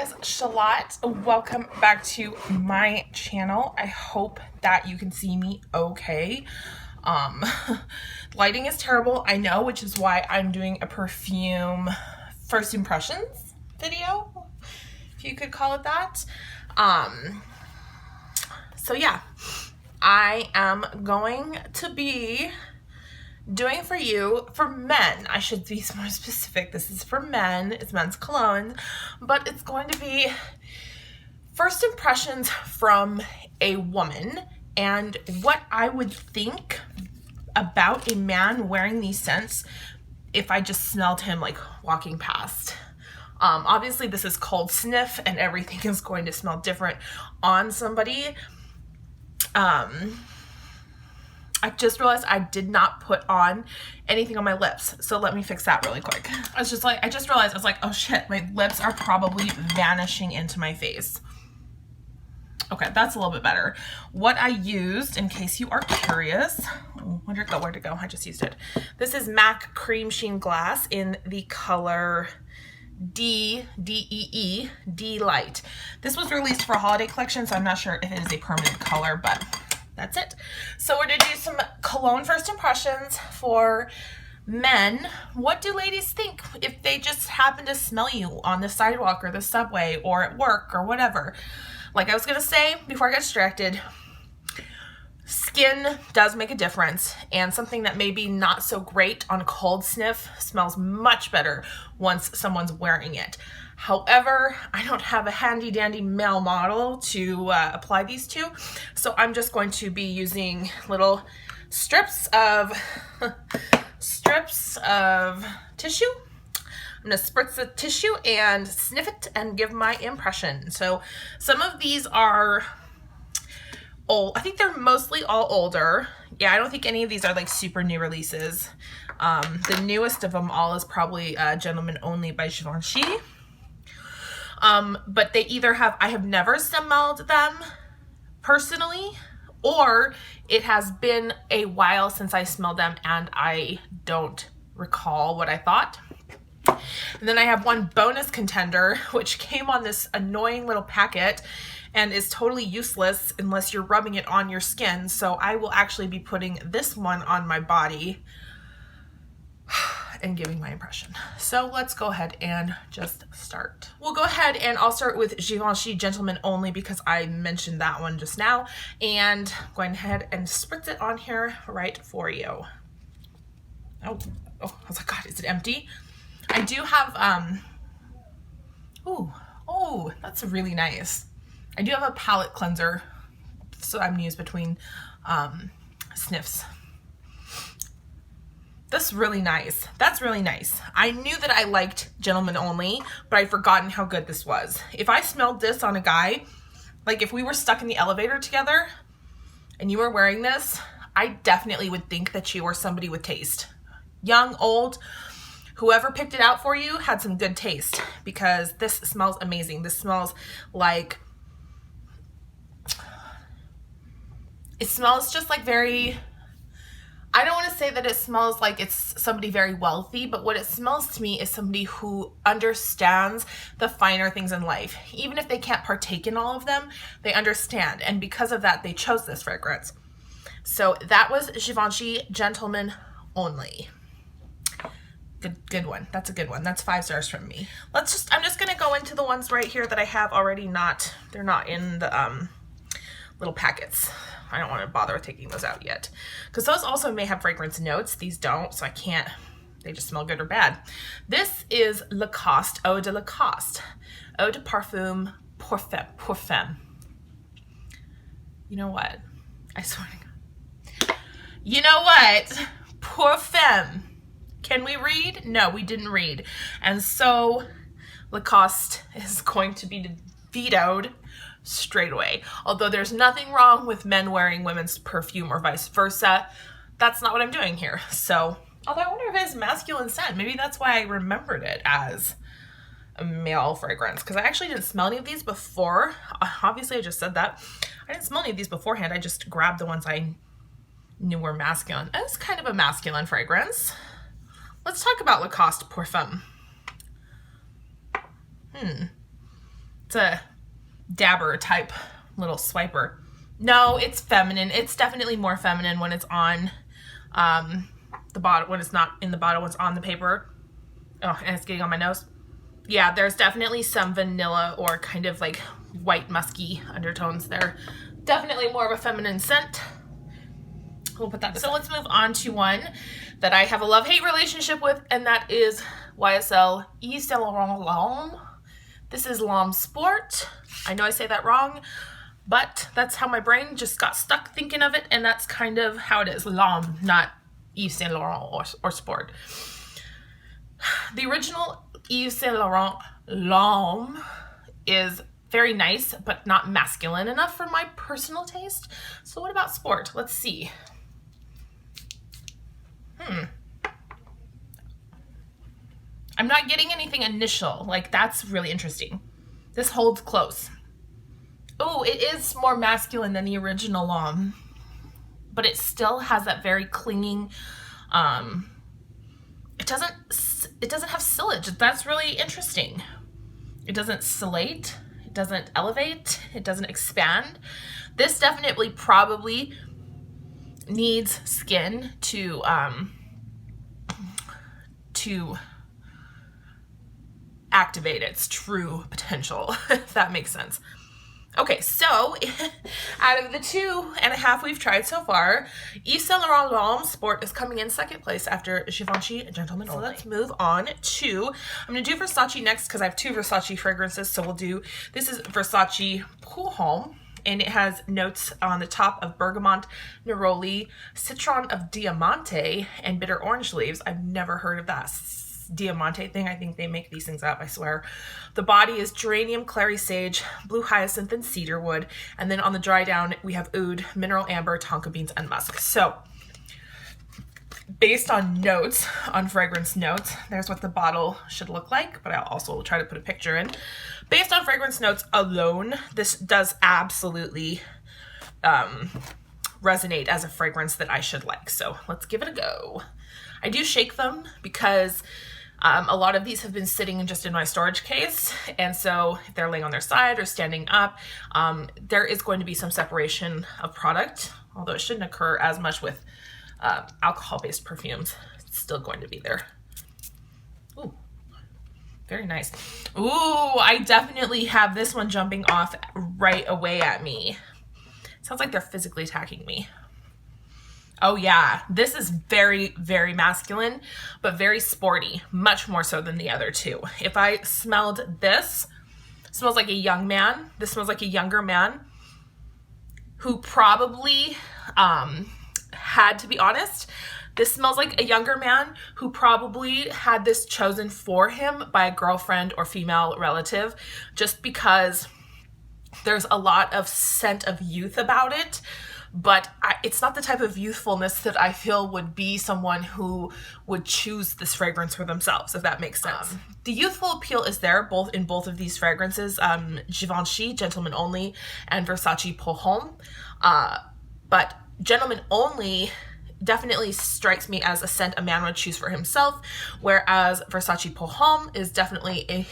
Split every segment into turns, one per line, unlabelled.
is Charlotte. Welcome back to my channel. I hope that you can see me okay. Lighting is terrible, I know, which is why I'm doing a perfume first impressions video, if you could call it that. So yeah, I am going to be doing for you, for men, I should be more specific, this is for men, it's men's cologne, but it's going to be first impressions from a woman and what I would think about a man wearing these scents if I just smelled him like walking past. Obviously this is called sniff and everything is going to smell different on somebody. I just realized I did not put on anything on my lips. So let me fix that really quick. I just realized, I was like, oh shit, my lips are probably vanishing into my face. Okay, that's a little bit better. What I used, in case you are curious, where'd it go? I just used it. This is MAC Cream Sheen Glass in the color D-E-E, D Light. This was released for a holiday collection, so I'm not sure if it is a permanent color, but that's it. So we're gonna do some cologne first impressions for men. What do ladies think if they just happen to smell you on the sidewalk or the subway or at work or whatever? Like I was gonna say before I got distracted, skin does make a difference, and something that may be not so great on a cold sniff smells much better once someone's wearing it. However, I don't have a handy dandy male model to apply these to, so I'm just going to be using little strips of tissue. I'm gonna spritz the tissue and sniff it and give my impression. So some of these are old. I think they're mostly all older. Yeah, I don't think any of these are like super new releases. The newest of them all is probably Gentlemen Only by Givenchy. But they either have, I have never smelled them personally, or it has been a while since I smelled them and I don't recall what I thought. And then I have one bonus contender, which came on this annoying little packet and is totally useless unless you're rubbing it on your skin. So I will actually be putting this one on my body and giving my impression. So let's go ahead and just start. We'll go ahead and I'll start with Givenchy Gentlemen Only because I mentioned that one just now, and going ahead and spritz it on here right for you. Oh, I was like, God, is it empty? I do have, oh, that's really nice. I do have a palette cleanser, so I'm gonna use between sniffs. That's really nice. That's really nice. I knew that I liked Gentlemen Only, but I'd forgotten how good this was. If I smelled this on a guy, like if we were stuck in the elevator together and you were wearing this, I definitely would think that you were somebody with taste. Young, old, whoever picked it out for you had some good taste, because this smells amazing. This smells like, it smells just like very, I don't want to say that it smells like it's somebody very wealthy, but what it smells to me is somebody who understands the finer things in life. Even if they can't partake in all of them, they understand. And because of that, they chose this fragrance. So that was Givenchy Gentlemen Only. Good one. That's a good one. That's 5 stars from me. I'm just going to go into the ones right here that I have already they're not in the little packets. I don't want to bother taking those out yet, because those also may have fragrance notes. These don't, so I can't, they just smell good or bad. This is Lacoste, Eau de Lacoste, Eau de Parfum Parfum. You know what? I swear to God. You know what? Parfum. Can we read? No, we didn't read. And so Lacoste is going to be vetoed straight away. Although there's nothing wrong with men wearing women's perfume or vice versa, that's not what I'm doing here. So, although I wonder if it has masculine scent. Maybe that's why I remembered it as a male fragrance, because I actually didn't smell any of these before. Obviously, I just said that. I didn't smell any of these beforehand. I just grabbed the ones I knew were masculine. It's kind of a masculine fragrance. Let's talk about Lacoste Parfum. It's a dabber type little swiper. No, it's feminine. It's definitely more feminine when it's on the bottle, when it's not in the bottle, when it's on the paper. Oh, and it's getting on my nose. Yeah, there's definitely some vanilla or kind of like white musky undertones there. Definitely more of a feminine scent. We'll put that aside. So let's move on to one that I have a love-hate relationship with, and that is YSL Yves Saint Laurent L'Homme. This is L'Homme Sport. I know I say that wrong, but that's how my brain just got stuck thinking of it, and that's kind of how it is. L'Homme, not Yves Saint Laurent or Sport. The original Yves Saint Laurent L'Homme is very nice, but not masculine enough for my personal taste. So what about Sport? Let's see. I'm not getting anything initial. Like, that's really interesting. This holds close. Oh, it is more masculine than the original L'Homme, but it still has that very clinging, it doesn't have sillage. That's really interesting. It doesn't salate, it doesn't elevate, it doesn't expand. This definitely probably needs skin to activate its true potential, if that makes sense. Okay, so out of the 2.5 we've tried so far, Yves Saint Laurent L'Homme Sport is coming in second place after Givenchy Gentlemen Only. So let's move on to, I'm going to do Versace next because I have 2 Versace fragrances. So we'll do, this is Versace Pour Homme, and it has notes on the top of bergamot, neroli, citron of diamante, and bitter orange leaves. I've never heard of that diamante thing. I think they make these things up, I swear. The body is geranium, clary sage, blue hyacinth, and cedarwood. And then on the dry down, we have oud, mineral amber, tonka beans, and musk. So based on notes, on fragrance notes, there's what the bottle should look like, but I'll also try to put a picture in. Based on fragrance notes alone, this does absolutely resonate as a fragrance that I should like. So let's give it a go. I do shake them because a lot of these have been sitting just in my storage case, and so if they're laying on their side or standing up, there is going to be some separation of product, although it shouldn't occur as much with alcohol-based perfumes. It's still going to be there. Ooh, very nice. Ooh, I definitely have this one jumping off right away at me. Sounds like they're physically attacking me. Oh yeah, this is very, very masculine, but very sporty, much more so than the other 2. If I smelled this, it smells like a young man. This smells like a younger man who probably had, to be honest, this smells like a younger man who probably had this chosen for him by a girlfriend or female relative, just because there's a lot of scent of youth about it. But it's not the type of youthfulness that I feel would be someone who would choose this fragrance for themselves, if that makes sense. The youthful appeal is there in both of these fragrances, Givenchy Gentlemen Only and Versace Pour Homme. But Gentlemen Only definitely strikes me as a scent a man would choose for himself, whereas Versace Pour Homme is definitely a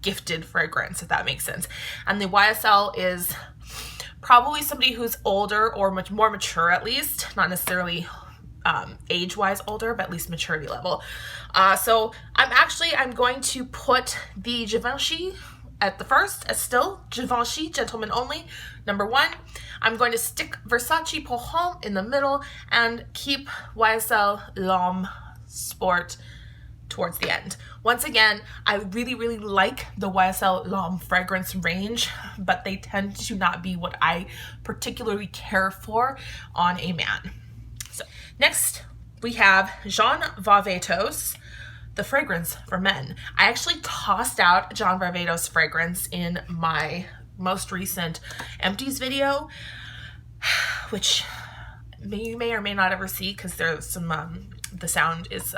gifted fragrance, if that makes sense. And the YSL is probably somebody who's older or much more mature, at least, not necessarily age-wise older, but at least maturity level. So I'm going to put the Givenchy at the first, as still Givenchy Gentlemen Only, number 1. I'm going to stick Versace Pour Homme in the middle and keep YSL L'Homme Sport towards the end. Once again, I really, really like the YSL L'Homme fragrance range, but they tend to not be what I particularly care for on a man. So next we have Jean Varvatos, the fragrance for men. I actually tossed out Jean Varvatos fragrance in my most recent empties video, which you may or may not ever see because there's some the sound is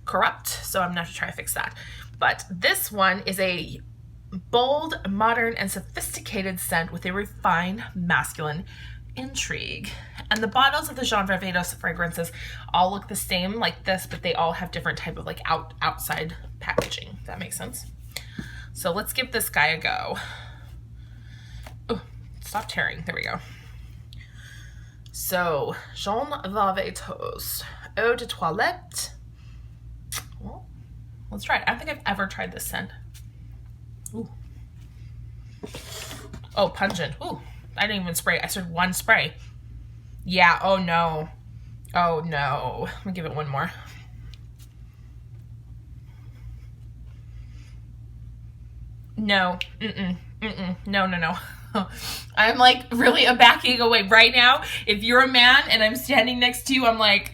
corrupt, so I'm gonna have to try to fix that. But this one is a bold, modern, and sophisticated scent with a refined masculine intrigue. And the bottles of the Jean Varvatos fragrances all look the same like this, but they all have different type of like outside packaging, if that makes sense. So let's give this guy a go. Oh, stop tearing. There we go. So, Jean Vavetos Eau de Toilette. Well, let's try it. I don't think I've ever tried this scent. Ooh. Oh, pungent. Ooh, I didn't even spray. I started one spray. Yeah, oh no. Oh no. Let me give it one more. No. No. I'm like really backing away right now. If you're a man and I'm standing next to you, I'm like,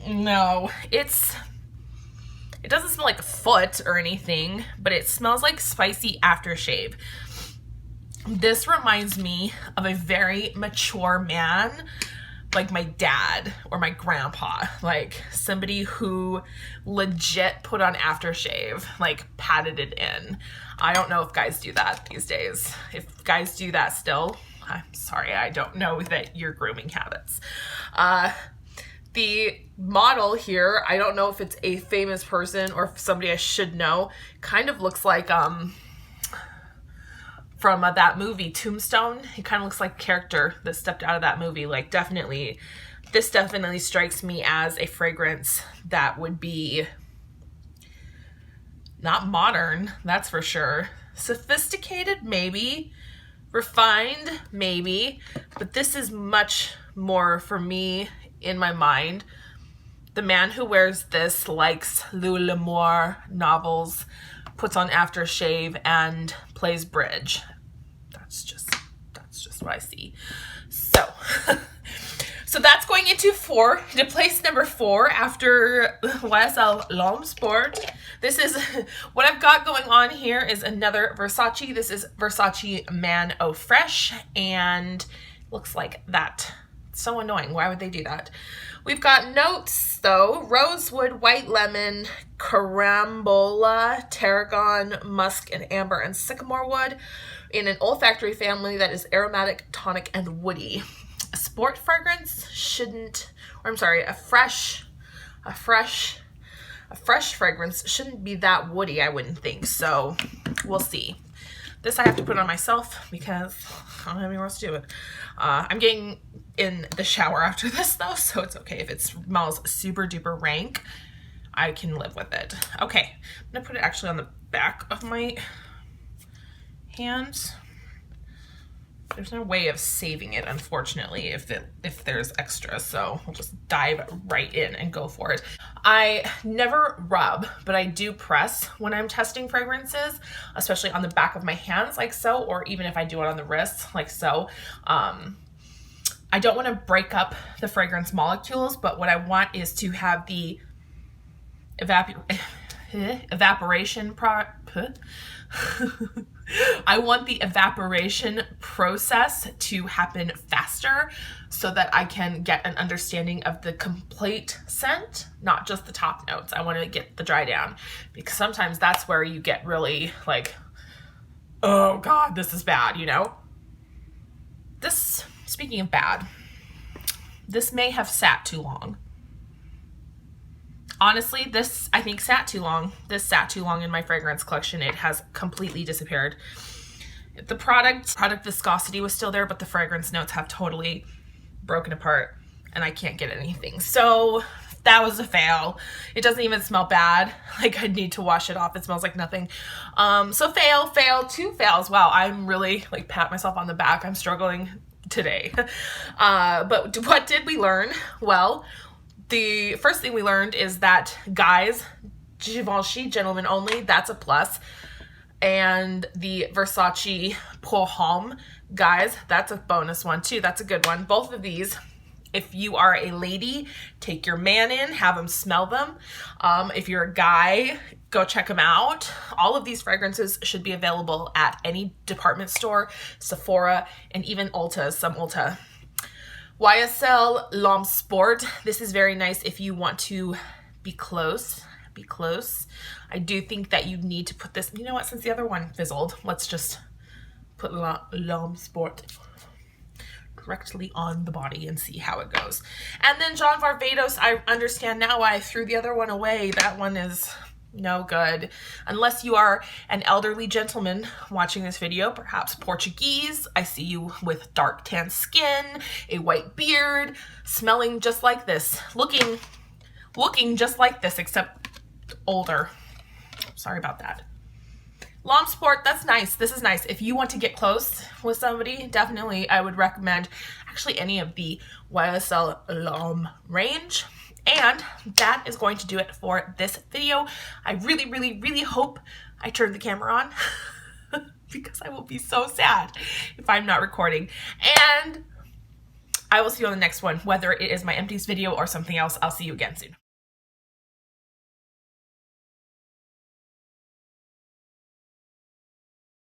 no. It doesn't smell like foot or anything, but it smells like spicy aftershave. This reminds me of a very mature man, like my dad or my grandpa, like somebody who legit put on aftershave, like patted it in. I don't know if guys do that these days. If guys do that still, I'm sorry, I don't know that your grooming habits. The model here, I don't know if it's a famous person or if somebody I should know, kind of looks like from that movie Tombstone. He kind of looks like a character that stepped out of that movie. Like definitely, this definitely strikes me as a fragrance that would be not modern, that's for sure. Sophisticated, maybe. Refined, maybe. But this is much more for me in my mind. The man who wears this likes Louis L'Amour novels, puts on aftershave, and plays bridge. That's just what I see. So that's going into place number 4 after YSL L'Homme Sport. This is what I've got going on here is another Versace. This is Versace Man Eau Fresh, and looks like that. So annoying. Why would they do that? We've got notes though: rosewood, white lemon, carambola, tarragon, musk, and amber, and sycamore wood, in an olfactory family that is aromatic, tonic, and woody. A sport fragrance a fresh fragrance shouldn't be that woody, I wouldn't think. So we'll see. This I have to put on myself because I don't have anywhere else to do it. I'm getting in the shower after this though, so it's okay if it smells super duper rank. I can live with it. Okay, I'm gonna put it actually on the back of my hands. There's no way of saving it, unfortunately, if there's extra, so we'll just dive right in and go for it. I never rub, but I do press when I'm testing fragrances, especially on the back of my hands like so, or even if I do it on the wrists like so. I don't want to break up the fragrance molecules, but what I want is to have the evaporation I want the evaporation process to happen faster so that I can get an understanding of the complete scent, not just the top notes. I want to get the dry down, because sometimes that's where you get really like, oh God, this is bad, you know? Speaking of bad, this may have sat too long. Honestly, this, I think, sat too long. This sat too long in my fragrance collection. It has completely disappeared. The product viscosity was still there, but the fragrance notes have totally broken apart and I can't get anything. So that was a fail. It doesn't even smell bad. Like, I need to wash it off. It smells like nothing. So fail, 2 fails. Wow, I'm really like pat myself on the back. I'm struggling today. But what did we learn? Well, the first thing we learned is that guys, Givenchy, gentlemen only, that's a plus. And the Versace Pour Homme, guys, that's a bonus one too. That's a good one. Both of these, if you are a lady, take your man in, have him smell them. If you're a guy, go check them out. All of these fragrances should be available at any department store, Sephora, and even Ulta, some Ulta. YSL L'Homme Sport. This is very nice if you want to be close. I do think that you need to put this, you know what, since the other one fizzled, let's just put L'Homme Sport directly on the body and see how it goes. And then Jean Varvatos, I understand now why I threw the other one away. That one is No good. Unless you are an elderly gentleman watching this video, perhaps Portuguese. I see you with dark tan skin, a white beard, smelling just like this, looking just like this, except older. Sorry about that. L'homme sport, that's nice. This is nice. If you want to get close with somebody, definitely I would recommend actually any of the YSL L'homme range. And that is going to do it for this video. I really, really, really hope I turned the camera on because I will be so sad if I'm not recording. And I will see you on the next one, whether it is my empties video or something else. I'll see you again soon.